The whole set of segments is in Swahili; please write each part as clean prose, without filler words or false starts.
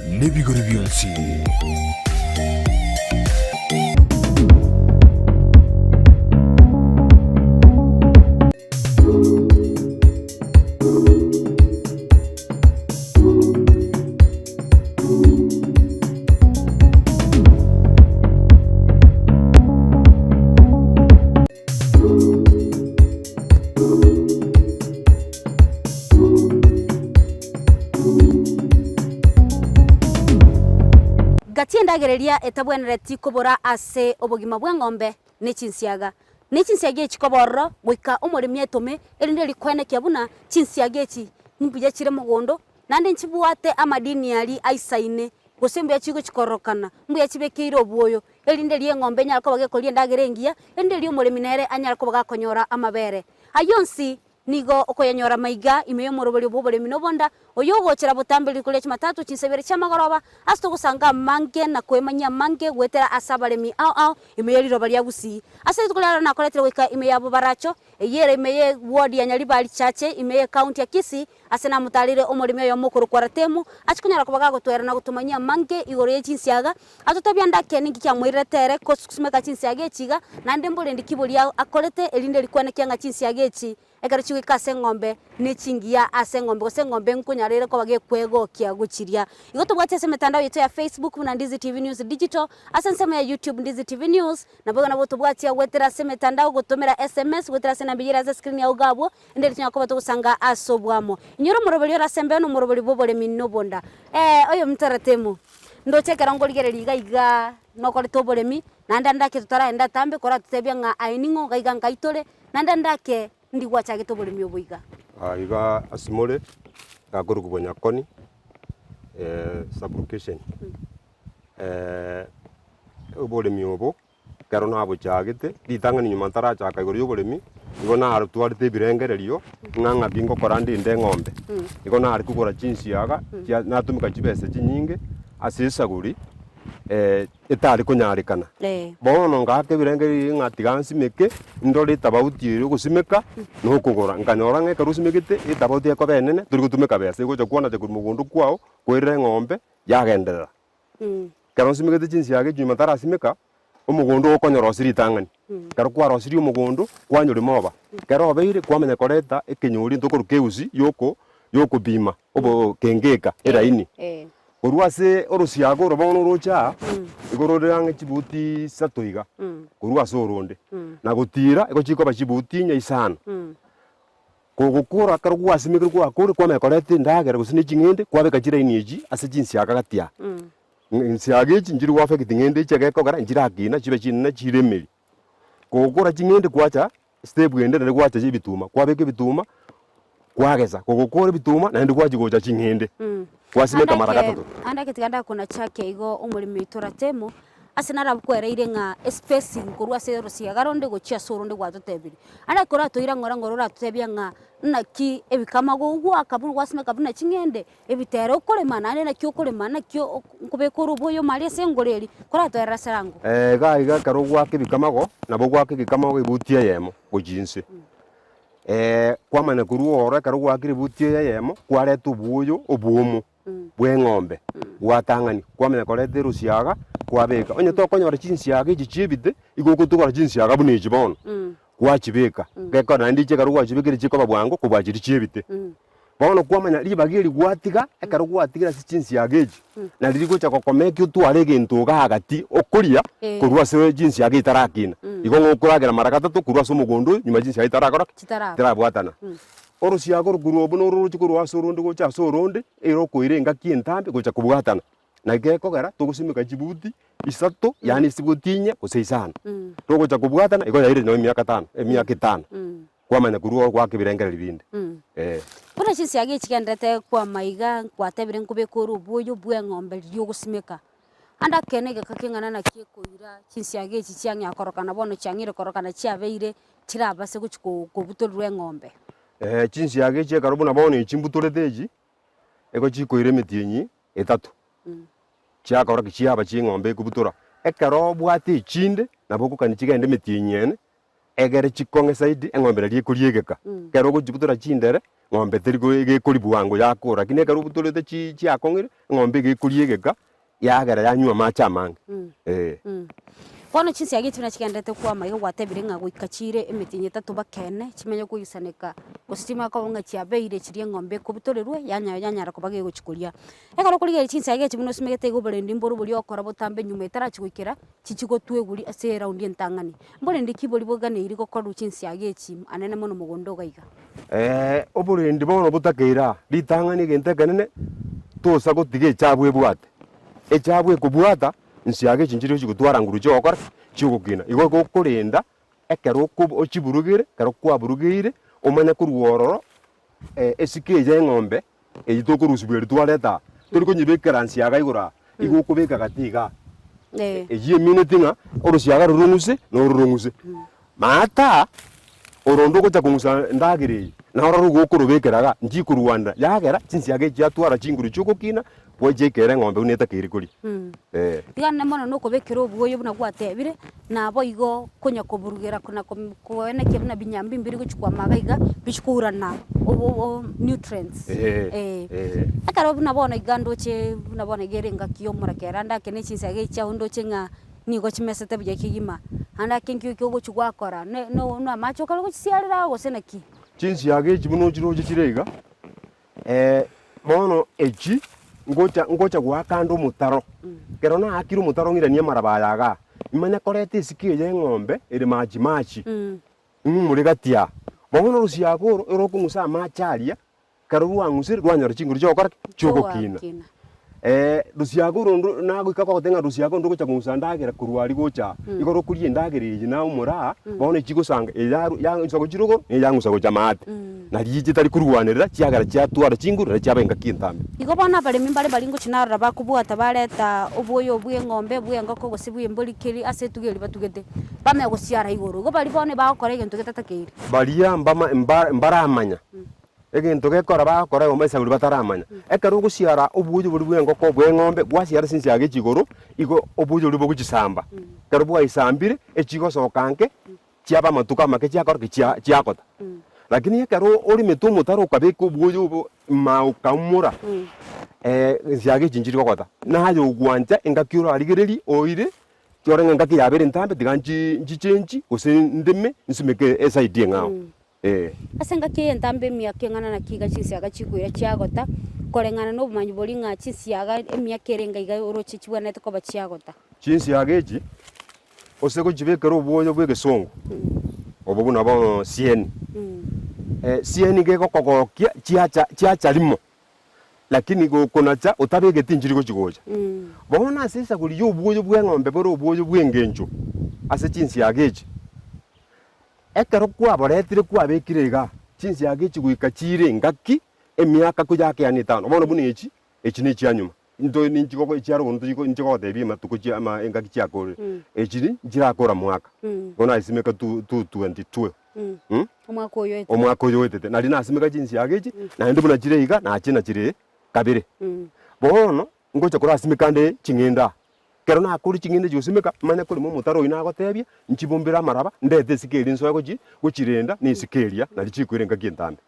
n'ebigori byonsi. Gatiendagereria etabwenereti kubura ase obogima bwa ng'ombe n'echinsiaga ekikoborro gwika omoremi etome erinde rikwenekia buna chinsiaga echi nimbuya chire mugondo nande nchibuate amadini ali aisaine gosembya chigo chikorokana mbuya chibekeire obwoyo erinde rie ng'ombe nyara ko bagekoria ndagerengia erinde rie omoremi nere anyara ko bagakonyora amabere ayonsi nigo okoyanyora maiga imeyo morobori boboremi nobonda oyogochera butambiri kule chimatatu chinsebere chamagoroba asto gusanga mange na kwemanya mange gwetera asabaremi au imeyo riroba lya gusi ase tukolera na koletera wika imeyo abo baracho eyere imeyo ward ya Nyaribari chache imeyo county ya Kisii ase na mutalire omoremi yo mukuru kwaratemu achikunyara kubaga gutwera na gutumanya mange igoro ye chinsiaga atotabya ndake ningi kya mwiretere ko kusumeka chinsiaga echiga nande mbole ndikibulia akolete elinde likwanekya nga chinsiaga echi ekaro chiwika ase ng'ombe nechingia ase ng'ombe gose ng'ombe nkunyarire ko bagekwegokia guchiria igoto bwate ase mitandao yetu ya Facebook na Ndizi TV News Digital ase nsema ya YouTube Ndizi TV News na boga na boto bwate wetera ase mitandao gutumira SMS wetera ase nambira za screen ya ugabo ndere tinyako bato gusanga asobwamo inyoro morobelio rasembe no morobeli bobole minobonda oyo mtaratemu ndo chekera ngoligereri gaiga no kole tobolemi nanda ndake tutaraenda tambe kora tutebya nga ainingo gaiga ngaitore nanda ndake ndi gwacha gitobolemi obuiga iga asimole gakuru kubonya koni sublocation obolemi obo kero nabo chagete litangani nyuma tarachaka igoro yobolemi igo na arutwarite birengererio nganga bingo korandi inde ng'ombe igo na ari kugora chinsiaga natumika chibese chinyinge asisaguri etari kunyarikana bono ngake birengeri ngatigansi meke ndori tabauti gusimeka no kugora nganyora ngeka rusimekete etabauti ko benene turi gutumeka bese gocha kuona te kumugundu kwao kwire ng'ombe yagenderera kero simekete chinsiaga nyuma tarasimeka omugondo okonyoro siritangani kero kwaro siri omugondo kwanyuri moba kero obeire kwamenya koreta ekenyuri ntokuru keusi yoko bima obo kengeka eraini Kuruase orusiago robono rocha igoro range chibuti satoiga kuruase oronde na gutira ego chiko bachibuti nya isano kugukura karugwase mikuru kwa kuri kwa mekorete ndagera gusine chingende kwabeka chira inieji ase chinsiaga gatia nsiaga echi njiri wafe kitingende chege kogara njira akina chibe chinna chiremeri kugukura chingende kwacha step gende ne kwacha chibituma kwabeke bituma kwageza kugukura bituma na ndi kwajigocha chingende kwasimeka mara gatatu anda kitiganda kuna chake igo omulimi toratemo asinara bukwereire nga spacing kurwa se rusiaga ronde gochia soronde gwatotebiri anda kora toira ngora ngorora tutebya nga naki ebikamago ugwa kaburu kwasimeka buna chingende ebitero okolema nane nakyo okolema nakyo kubekuru boyo mali sengoreri kora toira sarango ga karo gwake bikamago nabo gwake bikamago ibutie yemo gojinse kwamana kuruora karo gwake ibutie yemo kwaretu buyo obuomo bwe ng'ombe gwatangani kwamenya korete rusiaga kwabeka onye tokonyora chinsiaga ichibite igoko tukora chinsiaga bune chibono kwachibeka geko nandi chekaro gwachibekire chikoba bwango kubwachiri chibite bono kwamenya libagiri gwatiga ekaro gwatigira chinsiaga echi na liriko chakokomeki utware gintu gagati okuria kurwa se chinsiaga itarakina igo ngokuragera mara gatatu kurwa so mugondo nyuma chinsiaga itarakora tarabwatana orusiago rugurobo no ruchikuru asoronde gocha soronde ero koirenga kientambe gocha kubwatana na gekogera tugusimika chibuti isato yani sibutinye kuseisana togocha kubwatana igo yaire no miaka 5 miaka 5 kwamanya kuruo gwake birengera libinde kuna chinsiaga ichigendete kwa maiga kwatebire nkubekuru buyo bwe ng'ombe ryogusimika anda kenege kakingana na kiekoira chinsiaga ichi chianya korokana bono changire korokana chiabeire chirabase guchiko kubutolwe ng'ombe chinsiaga echi karibu na bono chimbutorete echi ego chikoire metienyi etatu chiakora kichiaba ching'ombe kubutora ekaro bwate chinde nabo kukani chigende metienyi ene egere chikonge saidi eng'ombe nari ekoriegeka kero gochibutora chindere ng'ombe teri gekori bwango yakora lakini ekero butorete chiakong'ire ng'ombe gekoriegeka yagera yanywa amache amange bono chinsiaga echi buna chigendete kwama igo gwatebire ng'a goika chire emitinyi etatu bakene chimenye koisaneka gositima ko ng'a chiabeire chiri eng'ombe ekobutorerwe yanyara koba gegochikoria ekero korigeri chinsiaga echi buna osimegete igo oborendi mboru bori okora botambe nyuma etarachigoikera chichigotweguri ase eraundi entang'ani mborendi ki bori boganeiri gokorwa chinsiaga echi anene mono mogondo gaiga oborendi bono botakeira ritang'ani egento ekenene tosa gotiga echabu ebwate echabu ekobwata nsiaga echi nchiri ochigotwara nguru chiokora chiogokina igo gokorenda ekero ochiburugire kero kwaburugeire omanye korwa ororo esike eya eng'ombe eyi tokorusibweri twareta tori konyibekera nsiaga igora igo okobeka gatiga eyi emineti ng'a orosiaga rorong'use nororong'use maata orondo ogocha kong'usa endagera eyi naora rugokorobekeraga nchikorwanda yagera chinsiaga echi yatwara chinguru chiogokina gwachiekera eng'ombe buna etakeire koria tigane mono nokobekera obuoyo buna gwatebire nabo igo konya koburugera kuna koenekia buna binyambi mbiri gochikwama iga bichikourana nutrients ekero buna bono iga ndoche buna bono igere engaki omorakera ndake ne chinsiaga echi aho ndoche ng'a nigo chimesete buya kigima andake nkio kiogochi gwakora no amache okara gochisiarera gose naki chinsiaga echi buna ochiroche chireiga bono echi ngocha gwakanda omotaro kero naakire omotaro ng'irania amaraba yaga imanya koreta esike eya eng'ombe ere machi ng'umore gatia bono orosiaga oro orokong'usa amache aria kero rwang'usire rwanyora chinguru chiokora chiogokina rosiaga oro nagoika kogote ng'a rosiaga oro ndogocha kong'usa ndagera korwa aria gocha igo rokoria endagera eyi naumora bono echigosanga yang'usa gochia rogoro eyang'usa gocha maate nari chitari korwanerera chiagera chiatwara chinguru nari chiaba engaki entambe igo bono abaremi mbare bari ngochinarora bakobwata bareta obuoyo bwa eng'ombe bwa engoko gose bwa embori keri ase etugeri batugete bamanya gosiara igoro igo bari bono bagokora egento getatakeire baria mbaramanya egento gekora bakora igo maisaguri bataramanya ekero ogosiara obuoyo bori bwa engoko bwa eng'ombe gwasiara chinsiaga echi igoro igo obuoyo bori bogochisamba kero bwaisambire echigosoka nke chiaba amatuko amake chiakora ki chiakota lakini ekero orimete omotaro okabeka obuoyo obo maukamura nsiaga echi nchiri gokota naye ogwanja engaki orarigereri oire chiorenge engaki yabere entambe tiga nchichenchi gose ndeme nsimeke esaidi eng'ao ase engaki entambe emiaka eng'ana naki iga chinsiaga chikwira chiagota koreng'ana na obomanyi bori ng'a chinsiaga emiaka erenga iga oroche chibwanete koba chiagota chinsiaga echi ose gochibekera obuoyo bwa egesongo obo buna bono sieni sieni gegokogokia chiacha rimo lakini gokonacha otabegeti nchiri gochigocha bono ase esaguri ya obuoyo bwa eng'ombe bore obuoyo bwa engencho ase chinsiaga echi ekero kwaboretire kwabekire iga chinsiaga echi goika chire engaki emiaka koyakeana etano bono buna echi na echianyuma ninchigogo echiarogono nchigotebia amatuko engaki chiakore echiri nchirakora mwaka bono asimeka 2022 omwaka oyo oetete nari nasimeka chinsiaga echi naende buna chire iga nachina chire kabere bono ngocha korasimeka nde ching'enda kero nakori ching'ende chiosimeka manya korimo omotaro oyo nagotebia nchibombera amaraba ndete esike nsoe gochirenda nesikeria nari chikwire engaki entambe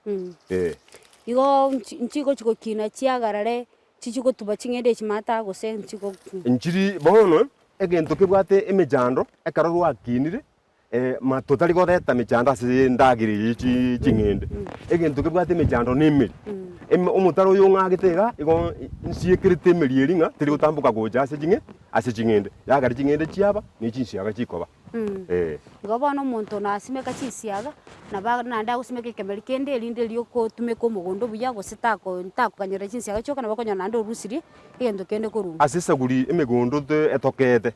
igo nchigo chigokina chiagarare chichigotuba ching'ende echi mata gose nchiri bono egento kebwate emechando ekero rwakinire matotari goreta mechando ase endagera echi ching'ende egento kebwate emechando na emeri omotaro oyo ng'agete iga igo nsiekerete emeri eri ng'a teri gotamboka gocha ase ching'ende yagera ching'ende chiaba na chinsiaga chikoba igo bono omonto nasimeka chinsiaga naende agosimeka ekemeri kende erinde riokotumeka omogondo buya gose takoganyera chinsiaga chioka nabo okonyora naende orusirie egento kende korwa ase esaguri emegondo etokete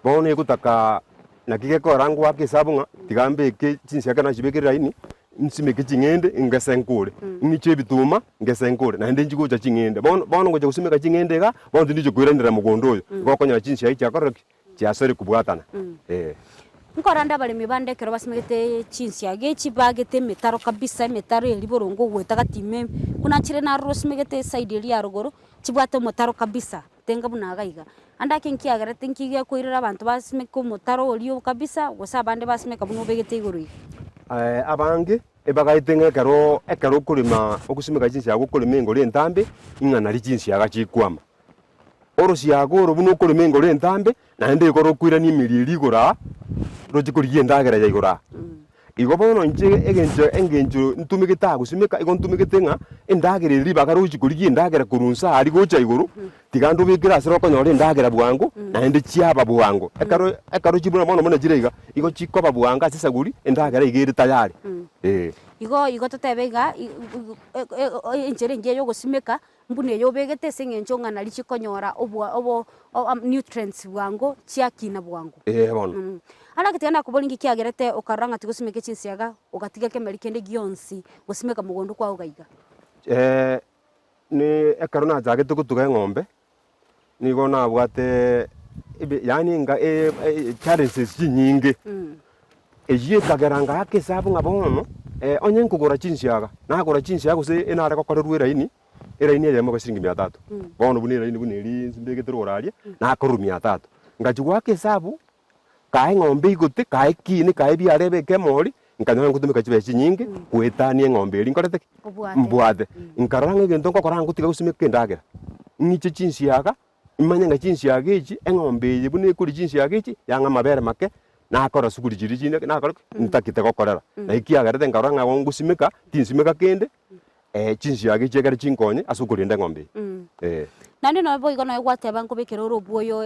bono egotaka naki gekora ngwaka esabu ng'a tiga mbeke chinsiaga nachibekere laini nsimeke ching'ende ngese nkore niche ebituma ngese nkore naende nchigocha ching'ende bono ngocha gosimeka ching'ende iga bono tindicho koiranera mogondo oyo gokonyora chinsiaga chiakorora chiasore kubwatana nkoranda abaremi bande ekero basimegete chinsiaga echi bagete emetaro kabisa emetaro eri borongo gweta gatime buna nchire narora osimegete esaidi eri ya rogoro chibwate omotaro kabisa tenga buna gaiga andake nkiagerete nkigia kuirira abantu basimeka omutaro orio kabisa gose abande basimeka buno begete iguru abange ebagaitenga ekero kurima okusimeka jinsi ya gukurima ingore entambe ing'ana jinsi ya gachikwama orosiago oro buno kurima ingore entambe na ende ikoro kwirani emeri igora rojikurigie endagera ya igora igo bono nche engencho ntumigita gusimeka igo ntumigite ng'a endagera eri bagarojikurigie endagera kurunsa ari gocha iguru tigando bikira asero konyora endagera bwangu na ende chiaba bwangu ekaro chibuna mono jiraiga igo chikoba bwanga sisaguri endagera igere tayari igo totebeiga enchere nge yo gusimeka mbune yo begete sengencho ng'ana richikonyora obo nutrients bwangu chiakina bwangu bono ala kitigana kubolingi kiagerete ukaranga tigusimeke chinsiaga ugatiga kemeri kende gionsi gusimeka mugondo kwa ugaiga ni ekaro na jage tugutuga ng'ombe nigo nabwate yani nga challenges nyingi ejiye kageranga akesabu ngabono onye nkugura chinsiaga nagura chinsiaga gose enare gokorerwa eraini eyemo kwa shilingi 300 bono buni eraini buni eri mbegete rorarie nakorwa 300 ngachugwa kesabu kae ng'ombe igote kae kini kae biarebe kemori nkanywa ngutumika chibechi nyingi kwetania ng'ombe eri nkorete mbwate nkaranga egento nkokora ngutiga gusimeka endagera ngiche chinsiaga imanyanga chinsiaga echi eng'ombe eye buni ekuri chinsiaga echi yang'a mabere make nakora sukuri chiri chine nakora ntakite gokorera na ikiagerete nkaranga ngusimeka tinsimeka kende chinsiaga echi egere chinkonye asukurinde ng'ombe nandi no boigo no gwateba nkubikira urubuoyo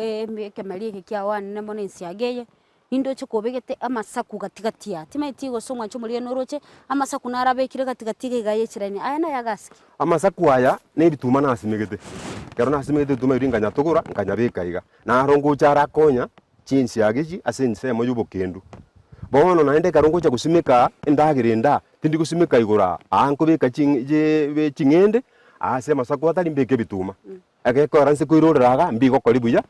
kemeri iki kia wane mono insiageye nindo chikobegete amasaku gatigatia timaiti gosomwa chumulie noroche amasaku narabekire gatigatiga igaye chirani aya na yagasiki amasaku aya ne bituma nasimegete kero nasimegete tuma iringa nyatugura nkanya bekaiga na rongo chara konya chinsiaga echi asense mo yubokendu bono naende karongo cha gusimeka endagirenda tindi gusimeka igura ankubeka chingende ase masaku atari mbeke bituma agekora nse kuiroreraga mbigo kori buya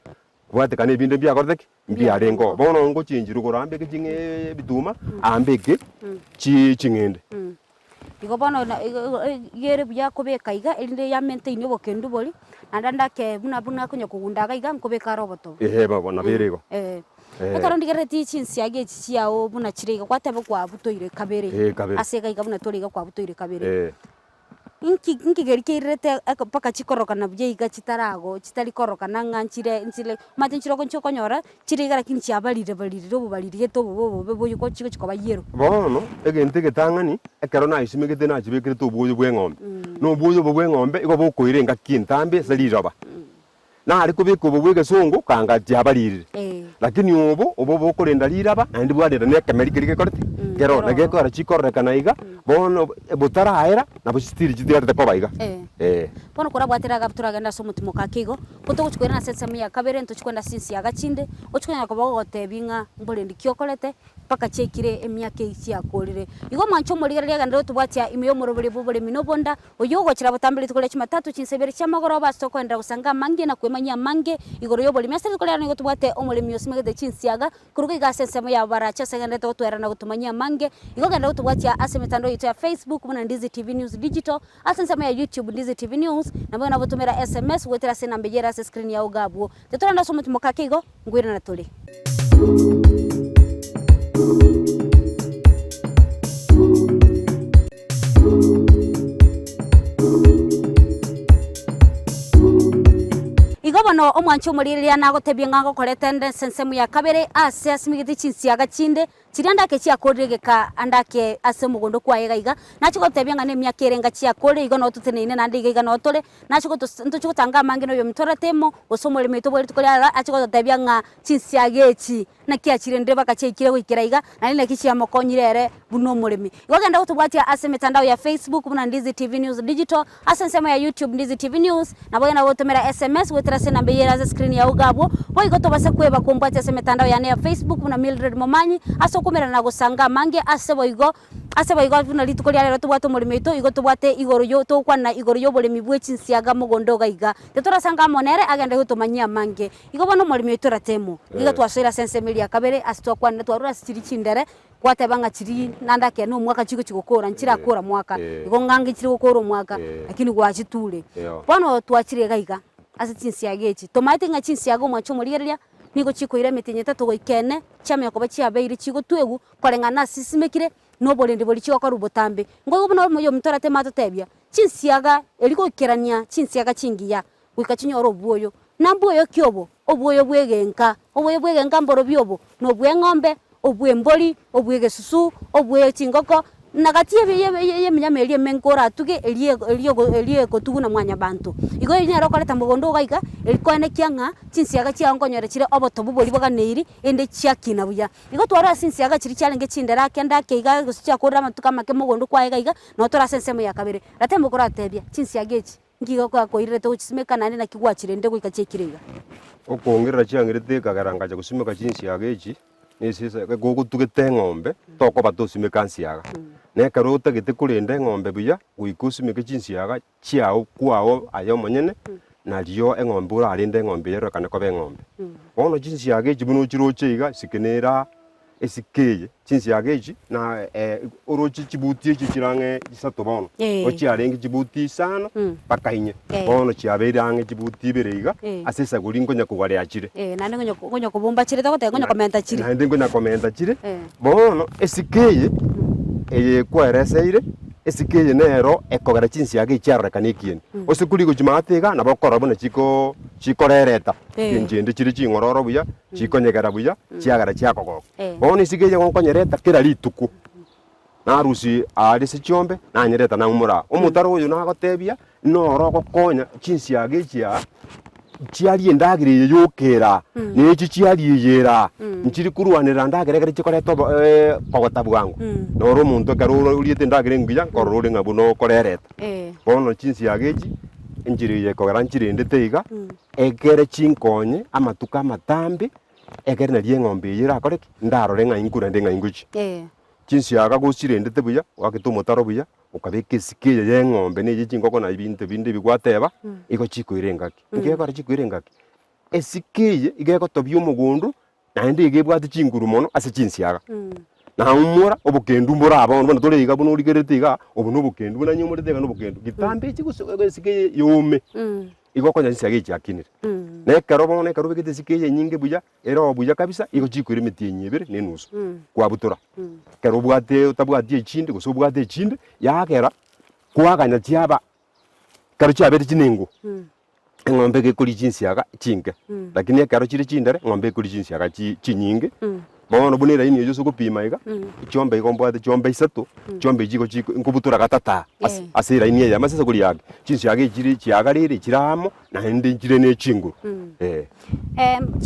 bwatekana ebinde bya korteki mbiarengo bono ngo chinjiru gorambeke chinge bituma ambeke chingende igo bono yere buya kobeka iga elinde ya maintain obokendu bori nanda ke buna kunya kugundaga iga nkobeka roboto bona berego ekaro ndigereti chinsiaga echi chiao buna chiriga kwatebe kwa butoire kabere asega iga buna toriga kwa butoire kabere nkigeri kirete paka chikorokana byiga chitarago chitari korokana nganchire nsile matinchiro koncho konyora chiriga lakini chiabalire obubalire to bobo ko chiko chikoba yero bono egente getangani ekero na isimegete na chibekire to boyo bweng'ombe no boyo bweng'ombe igo bokoirenga kintambe saliraba na ari kubiko bwege songo kanga chiabalire lakini obo bokorenda liraba andi bwadera ne kameri kirike korte kero nageko ara chikorekana iga bono butara aera na busitiri chitiarte ko baiga bono kora bwatiraga turagenda so mutimo kakigo kuto kuchkwera na sensa ya kabere nto chikwenda sinsi ya gachinde ochikwenda ko bogote binga mbolendi kiokolete paka chekire emyaka isi yakorire igo mancho muri rega ndero tubwatia imiyo murobere bubore minobonda oyogo chira butambire tukole chimatatu chinsebere chamagoro basto kwenda usanga mange na kwemanya mange igoro yoboli mesere tukole ngo tubwate omulimi yosimegede chinsiaga kuruga igasensa ya baracha segende to twera na gutumanya mange igo genda tubwatia asemetando yitu ya Facebook muna Ndizi TV News Digital asensa ya YouTube Ndizi TV News na bwana botumira SMS wetera sena mbejera se screen ya ugabwo tetora so mutimo kakigo ngwira na tuli igobono omwancho muriria nagotebia ngago korete sensemu ya kabere ase asimigiti chinsiaga chinde chirianda ke chia kodregeka andake ase mugondo kwa yegaiga nachigotebia ngane myaka erenga chia kore igo no tuteneine nandi iga no tole nachigotanga mangino yo mitora temo osomole mito bori tukola achigotebia nga chinsiaga echi na kia chirende bakachekire gwikira iga na nile kichia mokonyirere buno mulimi igo genda gutubwatia ase mitandao ya Facebook buna Ndizi TV News Digital ase nsemo ya YouTube Ndizi TV News na boga na gotomera SMS wetera sena mbeyera za screen ya ugabo boigo tobase kweba kumbwatia ase mitandao ya Facebook buna Mildred Momanyi aso kumera na gusanga mange ase boigo buna litukolia rero tubwato mulimi ito igo tubwate igoro yo to kwana igoro yo bulimi bwe chinsiaga mugondo gaiga tetora sanga monere agenda gutumanyia mange igo bono mulimi ito ratemo iga twasira sense ya kabere asitwa kwana twarura sitiri chindere kwatebanga chiri nanda ke no mwaka chiko chikokora nchira kora mwaka igo ngangi chiri gukora mwaka lakini gwachitule bono twachire gaiga ase chinsiaga echi tomaete ng'a chinsiaga omwachi omorigereria nigo chikoira emete etatu goikene chiamenya koba chiabeire chigotwegu koreng'ana asisimekire na oborende boria chigokorwa botambe ngoigo buna omoyo omonto aratema atotebia chinsiaga eri goikerania chinsiaga chingiya goika chinyora obwoyo na mbwoyo ki obo obwoyo bwegenka mborobia obo na obwa eng'ombe obwa embori obwa egesusu obwa chingoko na gati eminyama eria emenko oratuge erie egotuguna mwanya bantu igo enyara okoreta mogondo ogaiga erikoenekia ng'a chinsiaga chiao nkonyora chire obotobu bori boganeiri ende chiakina buya igo twara ase nsiaga chiri chiarenge chindera akenda keiga gose chiakorera amatuka make mogondo kwaega iga no tora ase ensemo ya kabere ratembo koratebia chinsiaga echi ngigo kwakoirerete gochisimeka nande naki gwachirende goika chiekire iga okongerera chiang'erete ekagerangacha gosimeka chinsiaga echi nesisa gogotugete eng'ombe tokoba tosimeka nsiaga nekero otagete korenda eng'ombe buya goika osimeke chinsiaga chiao kwao aye omonyene nario eng'ombe orarende eng'ombe eyerorekane koba eng'ombe bono chinsiaga echi buna ochiroche iga sikenera esikeye chinsiaga echi na oroche chibuti echi chirang'e chisato bono ochiarenge chibuti isano mpaka inye bono chiabeire ang'e chibuti ibere iga ase esagori nkonya kogaria chire nande ngonya kobomba chire togote ngonya komenta chire naende ngonya komenta chire bono esikeye eye kwereseire esikeye nero ekogera chinsiaga echiarorekana ekieni osikuri gochimata iga nabo okora buna chikorereta enchende chire ching'ororo buya chikonyegera buya chiagera chiakogoka bono esikeye gonkonyereta kera rituko narusi are ase chiombe nanyereta naumora omotaro oyo nagotebia noro ogokonya chinsiaga echia chiarie endagera eye yokera nechi chiarie eyera nchiri kurwanera ndagera egere chikoreta kogota bwango noro omonto ekero oriete endagera engiya nkorora ore ng'a buna okorereta bono chinsiaga echi enchiri eye ekogera nchirendete iga ekere chinkonye amatuko amatambe ekere nari eng'ombe eye erakoreki ndarore ng'a inkura nde ng'a ingochi chinsiaga gochirendete buya gwagete omotaro buya okabeka esikeye ya eng'ombe neye chingoko na ebinto binde bigwateba igo chikoira engaki ngekora chikoira engaki esikeye iga egotobia omogondo naende iga ebwate chinguru mono ase chinsiaga naumora obokendu mboraba bono bono tore iga buna origerete iga obo na obokendu buna nyomorete iga na obokendu gitambe echi esikeye yome igo okonya chinsiaga echi akinire nekero bono ekero obekete esikeye enyinge buya ero buya kabisa igo chikoira emeti enye ebere na enusu kwabutora kero obwate otabwati echinde gose obwate echinde yagera kwaganya chiaba kero chiabete chinengo eng'ombe gekori chinsiaga chinke lakini ekero chire chindere ng'ombe ekori chinsiaga chinyinge bono buna eraini eyo sogopima iga chiombe igo mbwate chiombe isato chiombe ichi igo nkobutora gatata ase eraini eye amasese kori yake chinsiaga echire chiagarire chiramo naende nchire na echinguru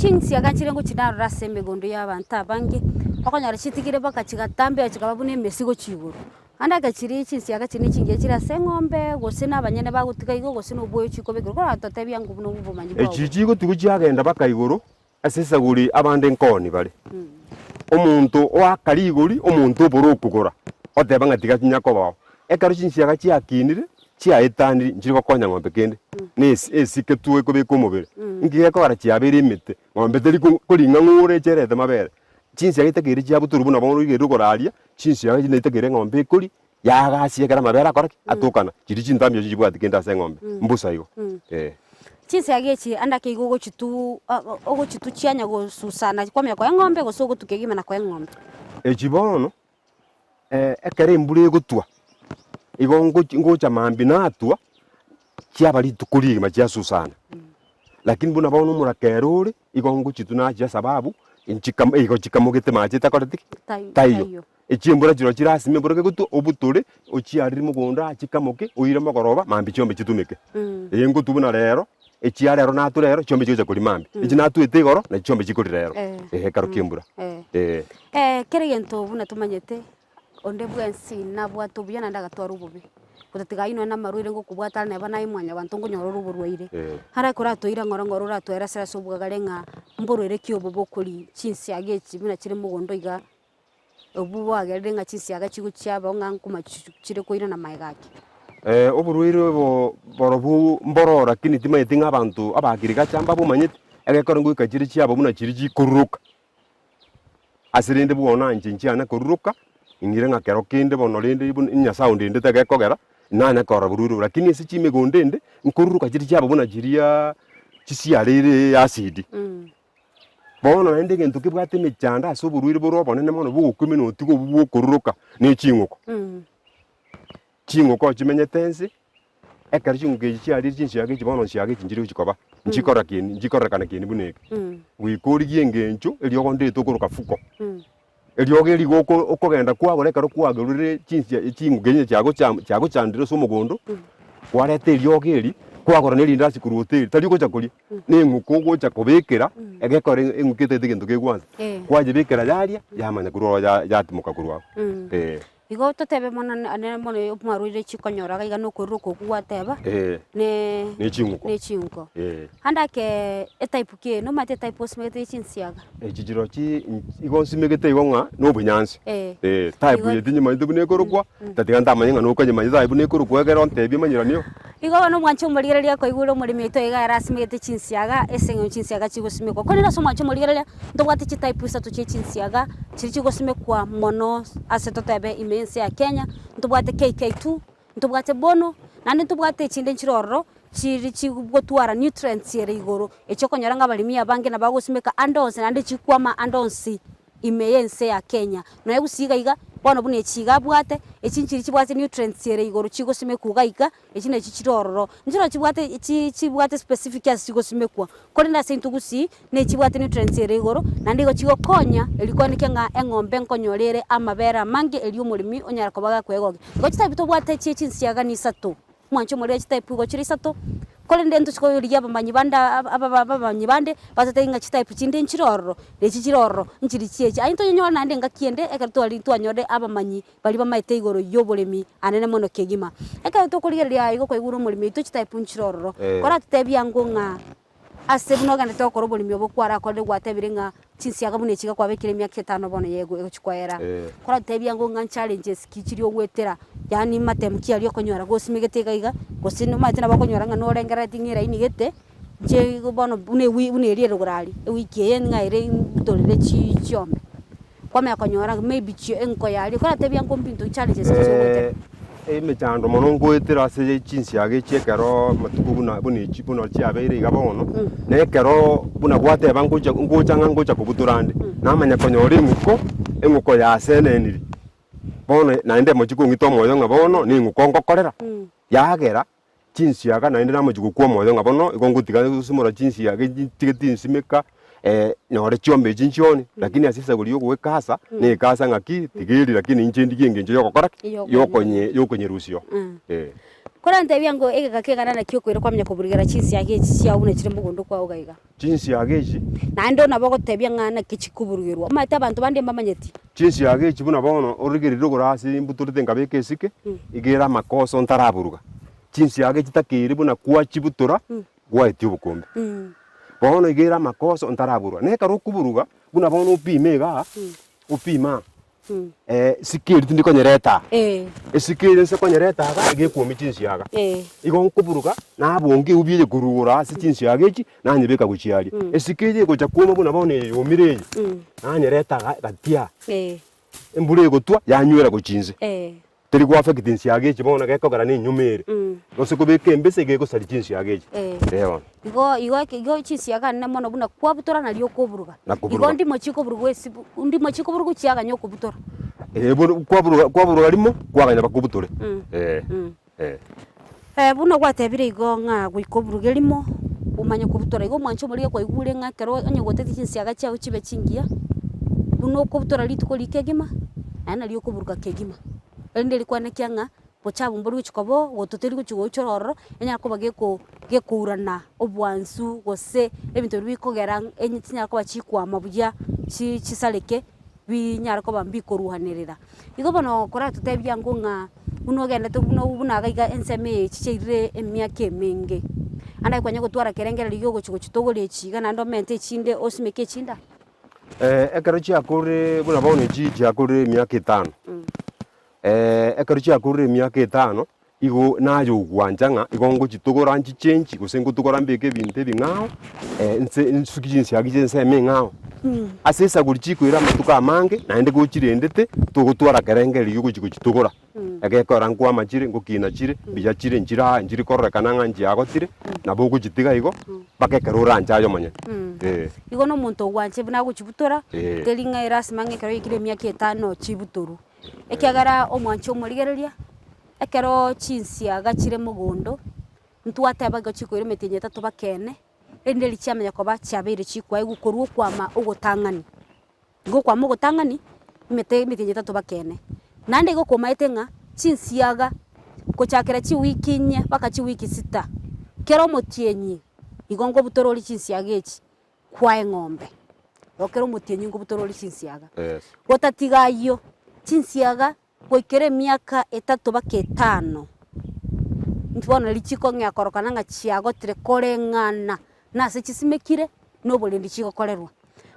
chinsiaga nchire ngochinarora ase emegondo ya abanto abange okonyora chitigire mpaka chigatambe chikaba buna emesigo chiguru ande agachiri chinsiaga chine chingiya chire ase eng'ombe gose na abanyene bagotiga igo gose na obwoyo chikobekire koratotebia ng'o buna obomanyi bwabo echi chigotigo chiagenda mpaka igoro ase esagori abande nkoni bare omonto oakari igori omonto obora okogora oteba ng'a tiga chinyakobao ekero chinsiaga chiakinire chiaetaniri nchiri gokonya ng'ombe kende na esike tu ekobeka omobere ngiya ekogera chiabeire emete ng'ombe teri koring'a ng'ore echerete mabere chinsiaga itakeire chiabuturu buna bono igere ogoraria chinsiaga chine itakeire ng'ombe ekori yagasia ekera mabere akoraki atokana chiri chintambio chibwati kende ase eng'ombe mbusa igo chinsiaga echi andake igo ogochitu chianya gosusana kwamenya kwa eng'ombe gose ogotuka egimena kwa eng'ombe echi bono ekero embura egotwa igo ngocha mambi natua chiaba rituko rigima chiasusana lakini buna bono omorakero ore igo ngochitu nachia sababu igo chikamogete mache takoretiki taiyo echiembura chiro chirasime embura gegotwa obutore ochiarire mogondo achikamoke oire mogoroba mambi chiombe chitumeke engotu buna rero echia rero natu rero chiombe chigocha kori mambi echi natuete igoro na chiombe chikori rero ekero kiembura kere gento buna tumanyete onde bwensi nabwate obuya naende agatwara obobe gotatigainwe na marwaire ngokobwata neba naimwanya banto nkonyorora oborwaire hara koratoira ng'oro oratwera serase obwagare ng'a mborwaire ki obo bokori chinsiaga echi buna chire mogondo iga obu bwagerire ng'a chinsiaga chigochiaba ng'a nkoma chire koira na maegaki oborwaire obo borobu mbororo lakini timaete ng'a abanto abakirigacha mbabomanyete egekora ngoika chire chiabo buna chiri chikoruroka ase rende bwona inche nchiana koruroka ing'ire ng'a kero kende bono rende nyasaye ondendete egekogera nanya kora borwaire lakini ase chimegondo ende nkoruroka chiri chiabo buna chiria chisiarire acid bono naende gento kibwate emechanda ase oborwaire bore obonene mono bogokwimena go bwokoruroka na ching'oko ching'oko chimenyete nse ekero ching'oko echi chiarire chinsiaga echi bono nsiaga echi nchire gochikoba nchikorekana kieni buna eke goikorigie engencho eriogo ndete okoroka fuko eriogo erigo okogenda kwagora ekero kwagerire ching'oko echi chiagochandire ase omogondo kwareta eriogo eri kwagora nerinde ase korwa eri tari ogocha koria na eng'uko ogocha kobekera egekora eng'uko etaete gento kegwansa kwagibekera yaria yamanya korwa yatimoka korwa igo totebe mono ane mono omarwaire chikonyoraga iga nokoruroka oku gwateba ne ching'uko handake etype ki nomate etype osimegete chinsiaga echichiro chi igo nsimegete igo ng'a na obonyansi type yeti nyimanyete buna ekorokwa tatiga ntamanya ng'a nokanyimanya type buna ekorokwa egere ontebia manyiranio igo bono omwancho omorigereria koigure omoremi oito iga ere asimegete chinsiaga ase eng'encho chinsiaga chigosimekwa kore nase omwancho omorigereria ntobwate chitype isato chia chinsiaga chiri chigosimekwa mono ase totebe ime ense ya Kenya ntobwate KK2 ntobwate bono nande ntobwate echinde nchirororo chiri chigotwara nutrients ere igoro echo konyora nga barimi abange na bagosimeka andonse nande chikwama andonsi ime ense ya Kenya no egusiga iga bono bune chiga bwate echinchiri chibwate nutrients ere igoro chigosimekuga iga echine chichirororo nchiro chibwate chibwate specific as chigosimekwa kore nase ntugusi ne chibwate nutrients ere igoro nande igo chigokonya elikoneke nga eng'ombe nkonyorere amabera mange eli omorimi onyara kobaga kwegoge igo chitabi tobwate chinsiaga ni isato mwancho muri chitabi igo chiri isato kore ndento chikoyoria abamanyi bande batete inga chitabi chinde nchirororo nechichirororo nchiri chiechi ainto nyonyora nande ngakiende ekerto ali twanyode abamanyi bali bamaite igoro yoboremi anene mono kegima ekerto kurigeria igo koigura omorimi ito chitabi nchirororo kora tutebia ng'o ase buno gane tokoro borimi obokwara akode gwatebire ng'a chinsiaga bune chiga kwabekire emyaka 5 bono yego egochikwera kora tutebia ng'o challenges kichiri ogwetera yani matemki ali okonyora gosimegete gaiga gosino mate nabakonyora ng'a norengera ting'ira inigete je bono bune eriere gorari ewiki ye ng'aire torire chiombe kwame akonyora maybe chio enko yali kora tutebia ng'o mpinto challenges kichogwetera emechando mono ngoetera ase chinsiaga echi ekero matuko buna chiabeire iga bono na ekero buna gwateba ngocha kobutora nde namanya konyora eng'uko yaseneniri bono naende mochi kong'ita omoyo ng'a bono na eng'uko ngokorera yagera chinsiaga naende namochi gokwa omoyo ng'a bono igo ngotiga gosimora chinsiaga tigete nsimeka nyore chiombe echi nchioni lakini asisa gori ogwekasa nekasa ng'aki tigeri lakini inchendigie engencho yogokora yokonyerusio kora ntebia ng'o egeka kegana na kiokoire kwamenya koburigera chinsiaga echi chiaune chire mogondo kwao gaiga chinsiaga echi naende ona bagotebia ng'ana kichikuburugirwa mate abantu bande mbamanyeti chinsiaga echi buna bono origerire ogora ase imbutorete ngabeka esike igera amakoso ntaraburuga chinsiaga echi takeri buna kwachibutora gwaetia obokombe bono igera amakoso ntaraburwa nekaro okuburuga buna bono opime iga opima sikeri tindi konyereta esikeri nse konyereta aga egekuomi chinsiaga igo nkoburuga nabonge ubiye kurugora ase chinsiaga echi nanyebeka gochiaria esikeri egocha kuoma buna bono eyomire eye nanyereta gatia embura egotwa yanywera gochinse teri gwafekit nsiaga echi bono gekogera nenyumere gose kobeka embese gegosari chinsiaga echi rero igo chinsiaga nne mono buna kwabutora nario koburuga igo ndimo chikoburuga ndimo chikoburuga chiaga nyokobutora kwaburuga rimo kwaganya bakobutore buno gwatebire igo ng'a gwikoburuga rimo umanya kobutora igo mwancho muri kwaigure ng'a kero onye gotete chinsiaga chiao chibe chingia buno kobutora rituko likegima ana rio koburuga kegima ende likwanekia ng'a bochabu mburu chikobo gototeri guchigo chororo enya koba gekurana obwansu gose ebintu bikogera enye tinya koba chikwama buya chisareke binyara koba mbikoruhanirira igo bono kora tutebia ng'o buno genda to buno buna gaiga enseme chicheire emyaka emenge anda kwanya gotwara kerengera ligo gochigo chitogore chiga nando mente chinde osimeke chinda ekero chiakore buna bono chiakore emyaka 5 ekero chiakorire emyaka 5 igo nayo gwanja ng'a igo ngochitogora nchichenchi gose ngotogora mbeke ebinto ebing'ao nsuki chinsiaga chienseme eng'ao ase esagori chikwera amatuko amange naende gochirendete togotwara kerengeri igo gochi gochitogora agekora nkwa machire ngukina chire biya chire njiri korrekana nganji agotire nabo gujitiga igo bakekerura njayo manye igo no muntu wanje bina guchibutora telinga erasima ngekero ikire myaka 5 chibuturu ekiagara omwancho omurigereria ekero chinsiaga chire mugundo ntwateba gachikoire metinye 3 bakene endeli chamenya koba chabire chikwa igukorwo kwama ugutangani ngo kwama ugutangani metinye 3 bakene nande go komaitenga chinsiaga kochakera chi wiki 4 baka chi wiki 6 kero motienyi igongo butorori chinsiaga echi kwa eng'ombe okero motienyi ngo butorori chinsiaga gotatigayo chinsiaga goikere miaka 3 baka 5 ntibona lichiko ngyakorokana nga chiagotire koreng'ana nase chisimekire no bolendi chiko kolerwa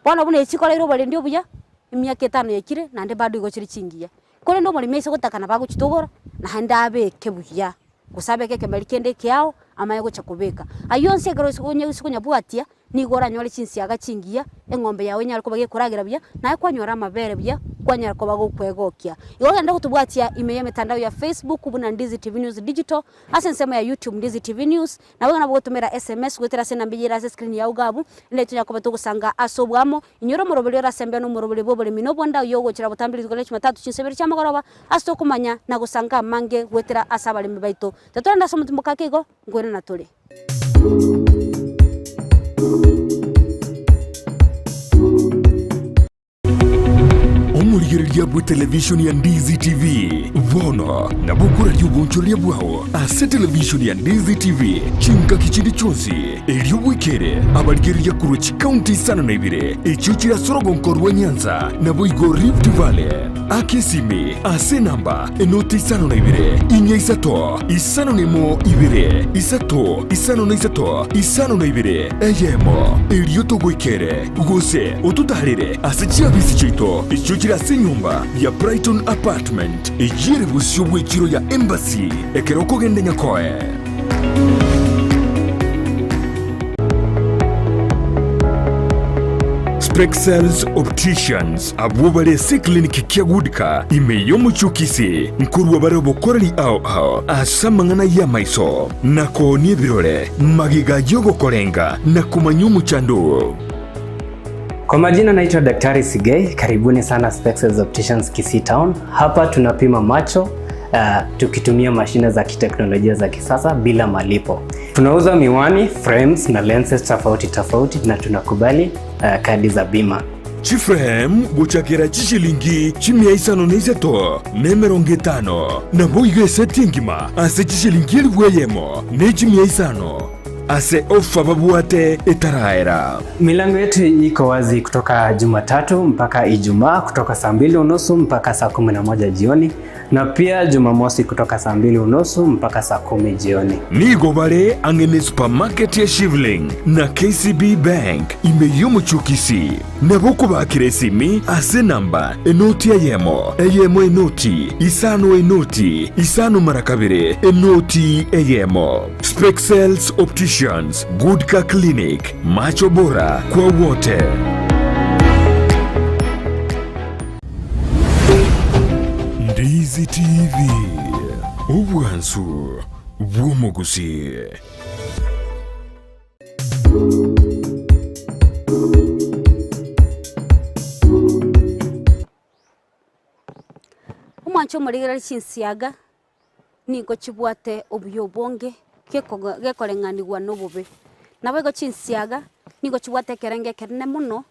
bona bune chikolero bolendi obuya miaka 5 yakire nande bado igochiri chingiya kore no muri mese gotakana baguchitogora na handa abeke buya gusabeke kemali kende kyao amaye gocha kubeka ayonse garo sikunya bwatia nigora nyore chinsiaga chingiya eng'ombe yawe nyariko bage kuragira buya naye kwanyora amabere buya kwanyara ko bagokwegokia igo ngenda kutubwatia imeye mitandao ya Facebook buna Ndizi TV News Digital asensema ya YouTube Ndizi TV News na wewe nabogotumira SMS gwetera sena mbijira se screen ya ugabu ile tunya ko batugusanga asobwamo inyoro murobele rasembe no murobele bobole minobonda yogo chira butambiri zikole 3 chinsebere chamagoroba asto kumanya na gusanga mange gwetera asabali mibaito tatwanda somutumbuka kigo ngwena na tuli omurigereria bwa televishoni ya Ndizi TV bono na bukuradio bonchoria bwao ase televishoni ya Ndizi TV chinga kichindi chonsi elio bwikere abarigereria kuruchi county sana na ibire echo chira sorogo nkorwa Nyanza na boigo Rift Valley akesimi ase namba enoti sana na ibire inya isato isano nemo ibire isato isano na isato isano na ibire eyemo elio to bwikere gose otutarire ase chiabisi chito echo chira nyumba ya Brighton Apartment ejire busyo bwekiro ya Embassy ekeroko gende nyakoe Spexels Opticians abubale si kliniki kia gudika imeyo muchukisi nkurwa bare bokorali ao asamangana ya maiso nako ni birole magiga yogo kolenga na kumanyumu chandu. Kwa majina naitwa Daktari Sigei, karibuni sana Spexels Opticians Kisii Town. Hapa tunapima macho tukitumia mashine za kiteknolojia za kisasa bila malipo. Tunauza miwani, frames na lenses tofauti na tunakubali kadi za bima. Chiframe guchakira chishilingi chimia isano neiseto nemeronge 5 na boige settingima ase chishilingi elweyemo ne chimia isano ase ofa babuate etaraera. Milango yetu iko wazi kutoka Jumatatu mpaka Ijumaa kutoka saa 2:30 mpaka saa 11 jioni na pia Jumamosi kutoka saa 2:30 mpaka saa 10 jioni. Nigo bare angene supermarket ya Shivling na KCB Bank imeyomo chukisi na boko bakire simi ase namba enoti eyemo enoti isano marakabire enoti eyemo. Spexels Opticians, Goodka Clinic, macho bora kwa wote. Ndizi TV, ubwansu bw'omuguzi. Omwancho omurigereria chinsiaga ningo chibwate obuyo bonge gekoreng'anigwa n'obobe nabo igo chinsiaga nigo chibwate ekerenge kenene muno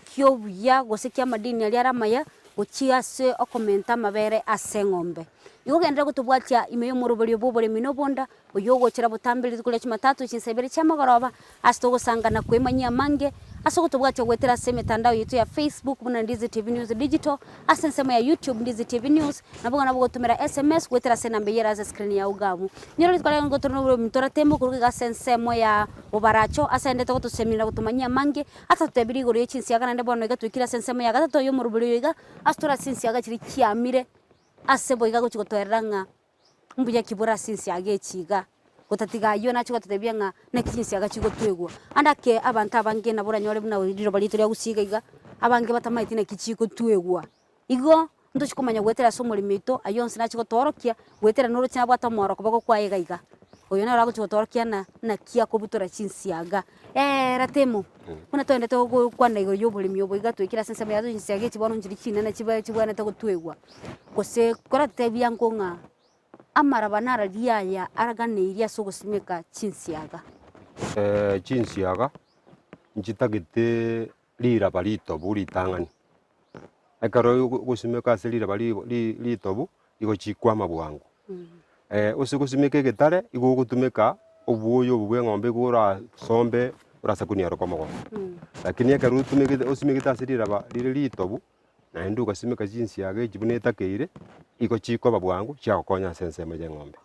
kiobuya gose kia amadini aria aramaya gochiase okomenta amabere ase eng'ombe igo gendere gotobwatia ime y'omoroberio bw'oboremi nobonda oyo ogochera botambiri zikore Jumatatu chinsebere chiamagoroba ase togosangana kwemanyia mange ase gotobwatia gwetera ase emitandao yetu ya Facebook buna Ndizi TV News Digital ase ensemo ya YouTube Ndizi TV News nabo nabo gotumira SMS gwetera ase namba yera ase screen ya ugamu nyoro twale ngotorno mitora tembo kuruga ase ensemo ya obaracho ase ndete gotusemira gotumanyia mange ata tutebiri igoro y'echinsiaga nande bono igatwikira ase ensemo ya gatatu y'omoroberio iga ase tora chinsiaga chiri kiamire ase boiga gochigotoeranga mbuya kibura chinsiaga echiga gotatiga yo nacho gatebia nga nekinsiaga chigotwegwa andake abantu abange nabura nyore buna wiriro bali turi gusiga iga abange batamaiti nekichigotwegwa igo ndo chikumanya gwetera so murimito ayonse na chigotorokia gwetera nuru china bwata moro koboko kwa igaiga oyo na rago chigotorokia na kia kubutura chinsiaga ratemo kuna twende to kwana igoro yoburimi oboiga twikira sense ya chinsiaga chibono njiri chinene chibwana ta gutwegwa kose kora tebia ngonga amaraba narariaya araganeiria so gusimika chinsiaga chinsiaga nchitagite liraba litobu litang'ani ekaro gusimika ase liraba litobu igo chikwama bwangu ose gusimika egitare igo gutumika obuoyo obu bwa eng'ombe igo orasombe orasakunia rokomogo lakini ekero osimikite ase liraba lire litobu naende ogasimika chinsiaga echi buna etakeire igo chikoba bwangu chiagokonya ase ensemo ya eng'ombe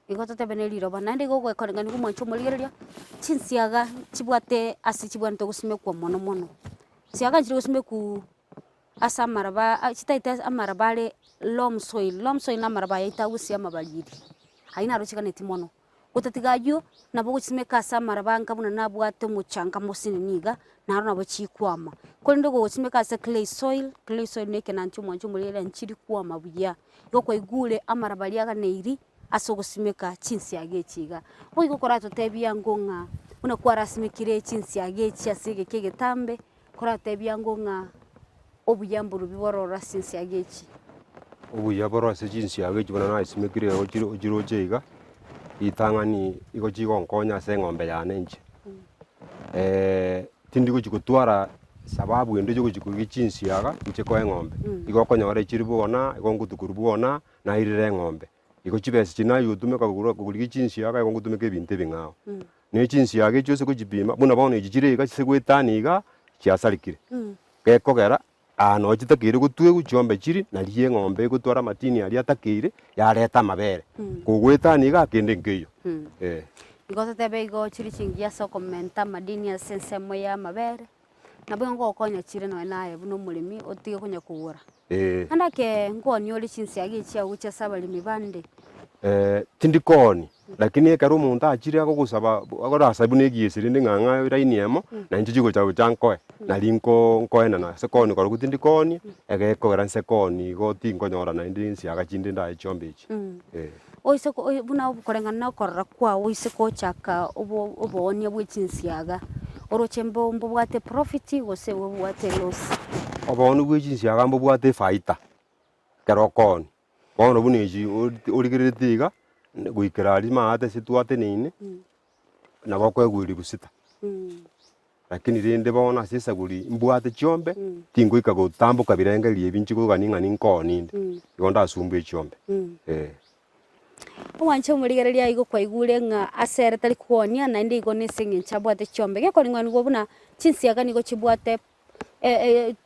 igo totebene liroba naende igo gwekorengani gomwancho omorigereria chinsiaga chibwate ase chibwanete gosimekwa mono mono siaga nchiri gosimekwa ase amaraba chitaite amaraba are loam soil na amaraba yaita gusia amabariri aina aro chiganeti mono gotatigayo nabo gosimeka ase amaraba nkabuna nabwate omochanga mosineniga naro nabo chikwama korende gosimeka ase clay soil neke nancho mwancho omorigereria nchiri kwama buya igo kwaigure amaraba riaganeiri ase ogosimeka chinsiaga echiga oigo koratotebia ng'ong'a buna kwarasimekire chinsiaga echi ase egeke egetambe koratebia ng'ong'a obuya mburu biborora chinsiaga echi obuya borora ase chinsiaga echi buna nasimekire ochiroche iga itang'ani igo chigonkonya ase eng'ombe yane inche tindi gochigotwara sababu ende yogochikogia chinsiaga inche koa eng'ombe igo okonyora echiri bwona igo ngotukuru bwona nairire eng'ombe igo chibesa chinayotumeka kogorigia chinsiaga igo ngotumeka ebinto ebing'ao na echinsiaga echi ase gochipima buna bono echi chire iga chise goetani iga chiasarikire gekogera no chitakeire gotwegwa chiombe chiri nari eng'ombe egotwara amatini aria atakeire yareta amabere kogwetani iga kende nkeiyo igo totebe igo chiri chingi ase okomenta amadini ase ensemo ya amabere nabo ngogokonya chire noe naye buna omoremi otige konya kogora andake nkoni ore chinsiaga echi agocha ase abaremi bande tindi koni lakini ekero omonto achire agogosaba agorasa buna egieseri rinde ng'ang'a iraini emo na inche chigocha gocha nkoe nari nkoenana ase koni korokwa tindi koni egekogera nse koni igo tinkonyora naende ensiaga chinde ndae chiombe echi oise buna koreng'ana na okorora kwago oise kochaka oboonia bwa chinsiaga oroche mbobwate profit gose bobwate loss obonu bwa chinsiaga mbobwate efaita kero koni bono buna echi origererete iga goikera aria maate ase twateneine nabo kwegweri busita lakini rinde bono ase esaguri mbwate chiombe tingoika gotamboka birengeria ebi nchigogani ng'ani nkoninde igo ndasumbua echiombe omwancho omorigereria igo kwaigure ng'a asere tari kwonia naende igo nase eng'encho abwate chiombe gekoring'ani igo buna chinsiaga nigo chibwate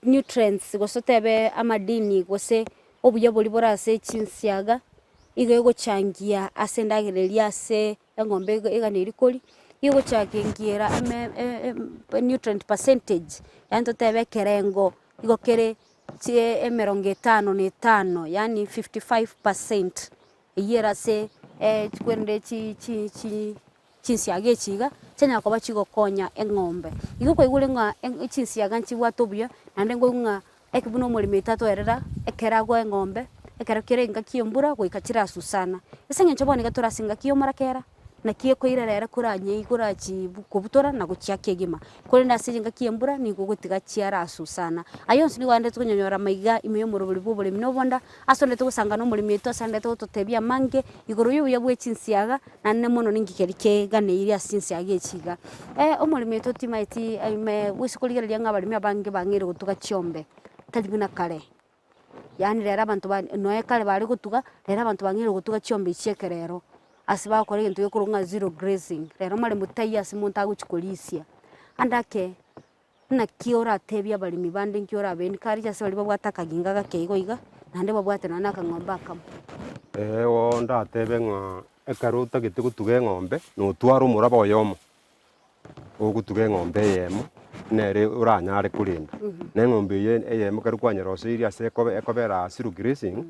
nutrients gose tebe amadini gose obuya bori bora ase chinsiaga igo egochangia ase endagereria ase eng'ombe eganeiri kori igo gochakingiera nutrient percentage yaani totebe ekerengo igo kere 55 yaani 55% eyere ase chikwende chinsiaga echiga chanya koba chigokonya eng'ombe igo kwaigure ng'a chinsiaga nchibwate obuya naende ng'ong'a ekibuna omoremi etatoerera ekerago eng'ombe ekero kere engaki embura goika chirasusana ase eng'encho bono iga torase engaki omorakera naki ekoirerere koranyei korachi kobutora na gochiaka egima korende ase engaki embura nigo gotiga chiarasusana ayonsi nigo andete konyonyora maiga ime omorobori bwa oboremi na obonda ase ondete gosangana omoremi oito ase andete gototebia mange igoro ya obuya bwa echinsiaga naende mono ningikeri keganeiri ase chinsiaga echiga omoremi oito timaeti bwise korigereria ng'a abaremi abange bang'eire gotuga chiombe tari buna kare yaani rero abanto noe kare bare gotuga rero abanto bang'eire gotuga chiombe ichi ekerero ase bakora egento gekoro ng'a zero grazing rero marembo taiyo ase monto agochi korisia andake naki oratebia abaremi bande nki orabeni kari ase bari babwate akaginga gake igo iga naende babwate nonye akang'ombe akamo ndatebe ng'a ekero otagete gotuga eng'ombe notwara omoraba oyomo ogotuga eng'ombe eyemo nere oranyare korenda na eng'ombe eyemo kero kwanyeroseiri ase ekobera zero grazing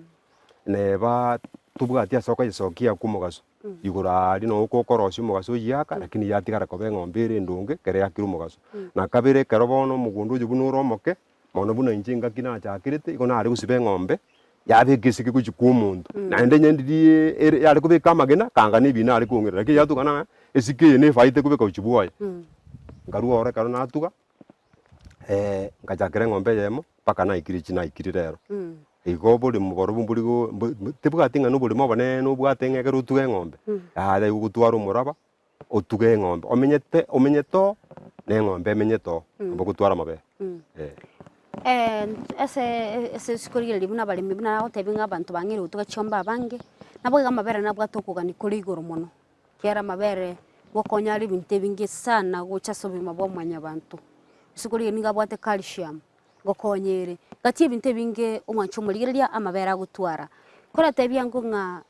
neba tobwati ase okoyesokia kwa omogaso igoro aria no okokorosia omogaso oyiaka lakini yatigara koba eng'ombe ere endonge kere yakire omogaso na kabere ekero bono omogunda oyo buna ore omoke mono buna injinga kina chakirite iko nari gusibe ng'ombe yabe kisiki kuchukua umuntu naende nyendiri yari kubika amagena kanga nibina ari kuongera lakini yatukana esiki ne faite kubika uchibuoya ngaruo ore karo natuga ngachakire ng'ombe yemo paka na ikiri rero igo buri mugoro bumburi go tibwatinga no buri mobane no bwatenge kero tuge ng'ombe ya gutwara umuraba otuge ng'ombe omenye to ne ng'ombe menye to mbo gutwara mabe ese sikorire libuna bali mibuna otebinga abantu bangire utuga chomba bange nabo amabere nabwo atokugani kuri igoro muno kera amabere gokonya ari binte bingi sana gocha sobima bo mwanya abantu sikorire ninga bwate calcium gokonyere gati binte bingi umwancho muligeria amabere gutwara kora tebya ngo nga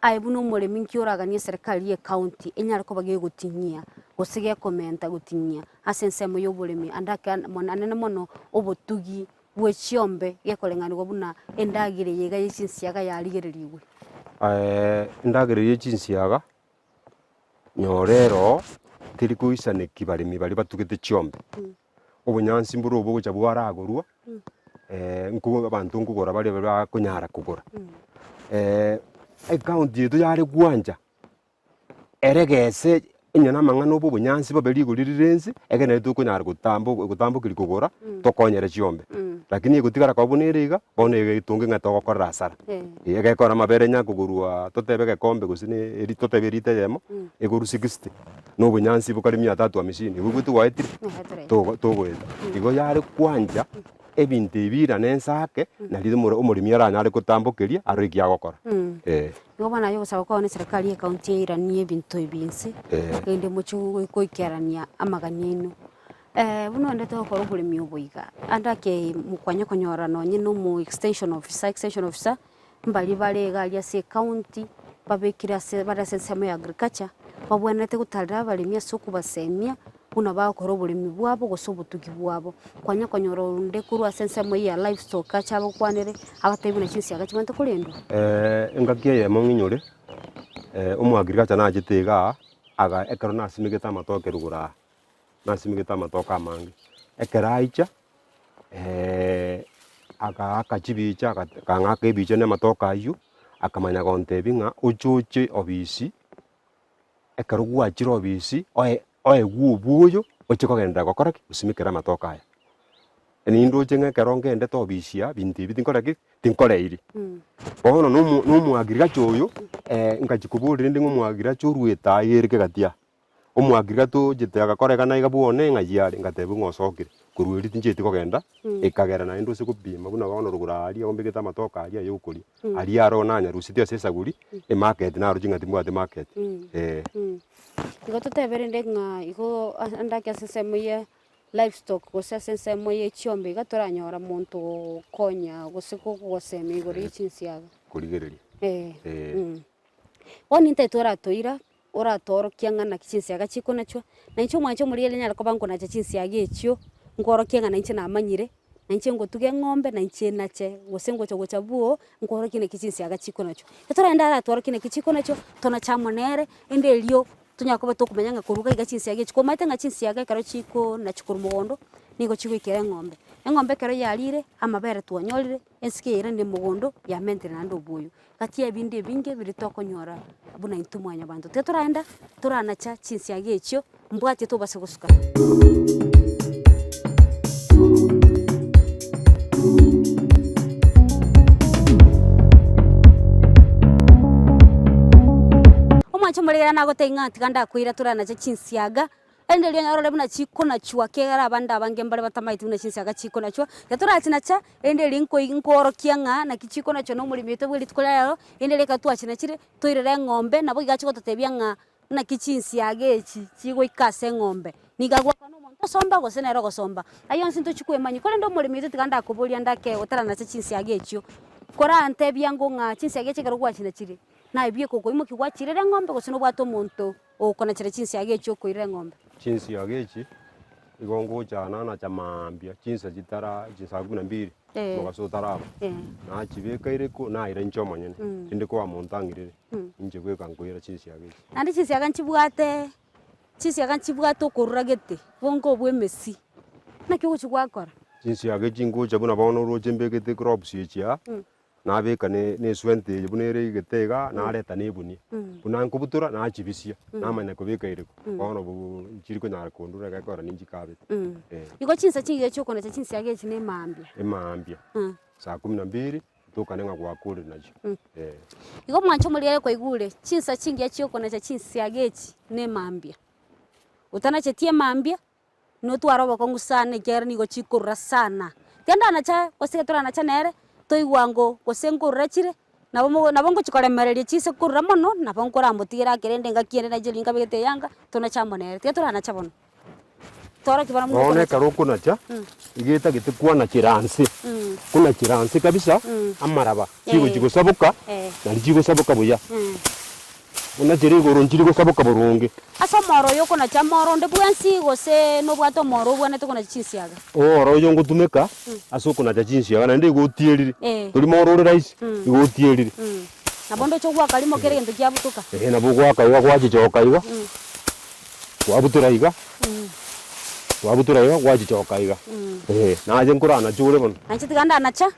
aibuno mure minki oraga ni serikali ye county enyara ko bagiye gutinyia gosige komenta gutinyia asensemo y'oburimi andaka monanene mono obotugi bwechiombe yekolengani gobuna endagire yega yichinsiaga yaligereriwe endagire yichinsiaga nyorero tiri kuisane kibarimi bali batugete chiombe obunyansi mburu obo gocha bwaragorwa nkugo abantu ngugora bali bakunyara kugora county yetu yari gwanja eregese inyana mangano obo bunyansi babeli guririrenzi egene tukunyara gutambukira kugora tokonyere chiombe lakini igutigara kwa buniriga bonege itunge ngatogo korra sara ege kora mabere nya kugurwa totebege kombe gusini eri toteberite yemo eguru 60 no bunyansi bukari 350 ibugutu waitire togweta igo yari kwanja ebintu ibira nensake na riri umurimi aranyare kutambukiria arikia gokora igo bana yo gusaba ko ne serikali ya county iranie bintu ibinse kende muchu koikerania amaganino buno ndete gukora uburimi ubuiga andake mukwanya konyora no nyino mu extension officer mbali barega ya se county babekira se barasensemo ya agriculture babwanete gutarira barimi suku basemia una bakora uburimi bwabo gosobutugi bwabo kwanya konyoro nde kurwa sensemo ya livestock achabo kwanere abatebuna chinsi agachimanta kurendo ngakie yemo nginyure umwagirigacha najitega aga ekero nasimigeta amatoke rugura nasimigeta amatoka amangi ekeraicha aga akachibicha kanga kebicha ne matoka ayu akamanya gontebinga uchuche obisi ekero gwachira obisi oe gubuyo ochikogenda gokoraki usimikira matoka aya enindo chenga keronge ende tobisia binti bitinkoraki tinkoreiri bono numwagira choyo ngachikuburire ndi ngumwagira chorueta yerike gatia umwagira to jite agakoreka na igabone ngayari ngatebu ngosokire kurwiri tinjeti kogenda ikagera na indo sikupima buna bono rugura ali ombegeta matoka ali yukuri ali arona rusiti asesaguri market na rujinga timwate market igo toteberende nga igo andake asesemo ye livestock gosesemo ye chiombe gatoranyora muntu konya gosiko goseme igori ichinsiaga kurigereria woni ntetora toira ora toro kiangana kichinsiaga chiko nacho na icho mwancho muriele nyara ko banko nacho chinsiaga echo ngoro kiangana inche na manyire na inche ngotuge ng'ombe na inche nache gosengo chogocha buo ngoro kine kichinsiaga chiko nacho etora ndara toro kine kichiko nacho tona chamonere ende elio tunyakoba tokumenya kuruga igachinsiaga chiko mate ngachinsiaga karo chiko na chikuru mugondo nigo chiko ikere ng'ombe kero yarire amabere tuonyorire ensike ire ndi mugondo ya mentre nando buyo kati ebindi binge biri tokonyora buna intumwanya bantu teturaenda turanacha chinsiaga echo mbwate tobase gusuka omwancho muligera nagotenga tikanda kuira turanacha chinsiaga ende lyo nyarole buna chiko na chwa kera abanda abange mbale batamaiti buna chinsiaga chiko na chwa yaturachina cha ende linko inkoro kianga na kichiko na chono muri mito bwili tukolero ende leka tuachina chire toirere ng'ombe nabo igachiko totebianga na kichinsiaga echi chigo ikase ng'ombe nigagwa kano monto somba gosenero gosomba ayo nsinto chikwemanyi kole ndo muri mito tikanda kubulia ndake otarana cha chinsiaga echo kora ante byango nga chinsiaga chikaro gwachina chire na ibye koko imo kigwachirere ng'ombe gosino bwato monto okona chire chinsiaga echo koire ng'ombe chinsiaga echi igongo chana na chamambia chinsa chitara chisa 12 mugasotara na chibeka ireko na ire nchoma nyene inde kwa montangirire inje gweka ngoira chinsiaga echi andi chinsiaga nchibwate okorura gete bongo bwemesi na kigo chigwakora Chinsiage chingocha buna bono roche mbegete crops yechia. Na beka ne swente bunere gitega na areta ne buni. Buna nkubutura na achibisia. Na manya kubeka iriko. Bono bu chiriko nyara kondura ga kora ninji kabe. Igo chinsa chinge cyo kona chinsiage chine mambia. Emambia. Saa 12 tukanenga kwa kule nacho. Igo mwancho muliyele kwa igule chinsa chinge cyo kona chinsiage ne mambia. Utana chetie mambia no twaro bakongu sana kera nigo chikurra sana. Kenda nacha kosetura nacha nere toigwango kosenkurra chire nabongo chikoremereria chise kurra mono nabongo ramutira kerende ngakiende na jilinga begete yanga tona chamonere tetura nacha bono. Tora kibara mu. One karoko nacha. Igeta gitukwa na chiransi. Kuna chiransi kabisa amaraba. Chigo sabuka. Na chigo sabuka buya. Una jirigo ronjirigo sabuka burungi. Aso moro yoko na chamoro nde bwansi gose no bwato moro bwana to kuna chinsiaga. Oro yongo tumeka aso kuna chinsiaga na ndi gotieriri. Tuli moro rais igotieriri. Na bondo chogwa kalimo kere ndu kya butuka. Na bugwa kaiwa kwaji joka iwa. Wabutura iga. Wabutura iwa kwaji joka iga. Na ajenkura na chule bono. Nanchi tiganda nacha.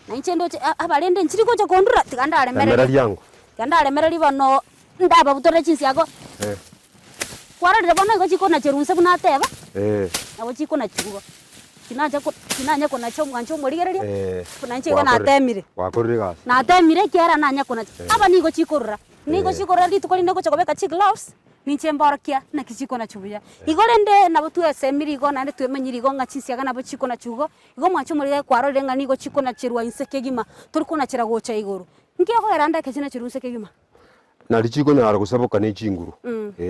Na inchendo abalende nchiriko cha kondura tiganda ale mere. Mere yango. Tiganda ale mere libano ndaba butura chinsiago. Kwara de bono go chiko na cherunse buna teba. Abo chiko na chugo. Kinanya kona chomwa nchomo ligereria. Kuna nchi na temire. Wakorega. Na temire kera nanya kona. Aba nigo chikorra. Nigo chikorra litukoli nego chakobeka chi gloves. Ninche mbarkia na kichiko na chubuya. Igolende na butu esemiri go na nde tumenyiri go ngachinsiaga na buchiko na chugo. Igo mwachomo lige kwaro lenga nigo chiko na chirwa insekegima. Turiko na chirago cha igoro. Ngiye ko eranda kechina chirunse kegima. Na lichiko na ara kusaboka ne chinguru.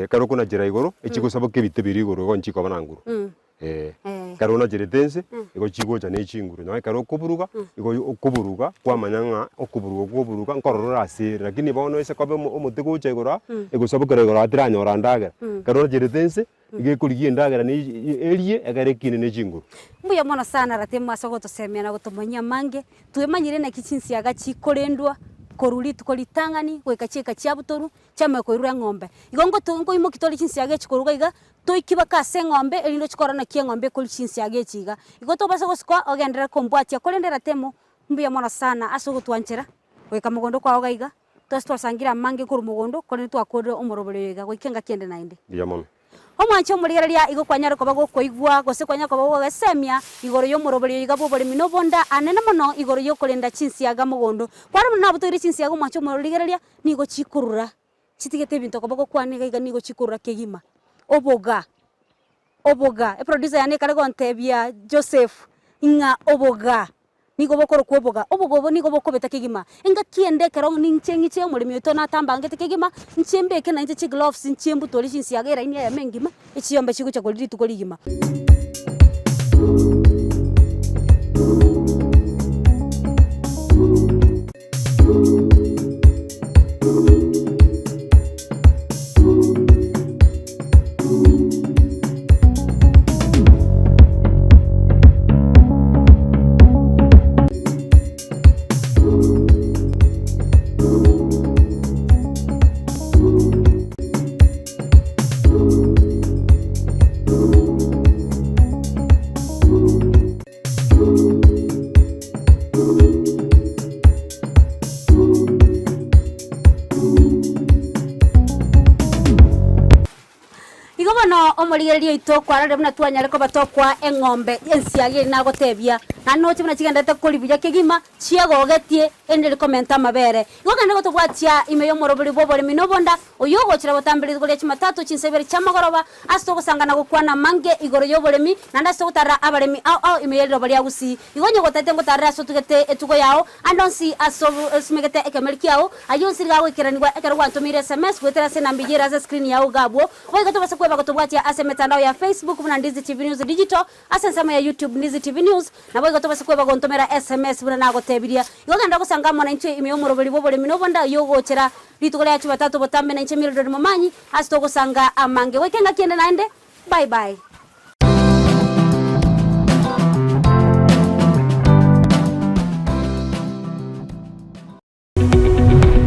Karo kuna jira igoro, echiko saboke bitebiri igoro go nchiko bananguru. Karo na jiretense, igo chiko cha ne chinguru. Na karo kuburuga, igo okuburuga kwa manyanga okuburuga nkorora asira. Lakini bono ese kobe omutego cha igora, igo saboka igoro atiranya orandaga. Karo na jiretense, ige kurigie ndaga ni erie agarekine ne chinguru. Mbuya mwana sana ratema asogo tosemya na gutomanya mange, tuemanyire na kichinsiaga chikorendwa. Koruli tukolitangani kwekacheka chiabutoru chama koirura ng'ombe igongo tungo imo kitoli chinsiage chikoruga iga toikiba kase ng'ombe elindo chikorana kie ng'ombe kuli chinsiage chiga igoto basa goskwa ogendera kombwatia kolendera temo mbuya mwana sana asogo twanchera weka mugondo kwa ogaiga tosto sangira mange kuru mugondo kole twakode omoroborega gwikenga kiende nainde Diamond. Omwancho muligereria igo kwanyara ko bago koigwa gose kwanya ko bago gasemia igoro yo murobori igabo bori minobonda anene mono igoro yo kolenda chinsiaga mugondo kwara na butiri chinsiaga omwancho muligereria nigo chikurura chitigete binto ko bago kwaniga iga nigo chikurura kegima oboga e producer yane kare gontebia Joseph inga oboga nigo bokoro kuoboga obogo nigo bokobeta kegima enga kiende kerong ningchengi che mulimi oto na tambange tekegima nchembe ke na nche gloves nchembu toli chinsiaga ira ini ya mengima echiyombe chiku cha kolidi tukoligima. Omoligereria ito kwara remna twanyare ko batokwa eng'ombe ensiage na gotebia na no chimna chigendete kolibuya kegima chiago getie ende komenta mabere igokande gotobwatia imeyo morobori bobore minobonda oyogo chira botambiri gole chimatatu chinsebere chamagoroba asto gosangana gukwana mange igoro yoboremi nanda sto gotara abaremi au imeyero bari agusi igonyo gotete ngotara aso tugete etugo yao andonsi aso smegete ekemelki yao ayonsi gawo ikiranigwa ekarwa ntomire SMS gwetera sena mbijira za screen yao gabwo oigoto basakwe bagotobwatia ase mitandao ya Facebook na Ndizi TV News Digital ase nsema ya YouTube Ndizi TV News na boigoto basakwe bagontomera SMS buna nagotebiria igoganda gusanga mona inche imeyo morobori bobore minobonda yogo chera litugole yacu batatu botambe na inche milodori momanyi asto gusanga amange wekenga kiende naende bye bye.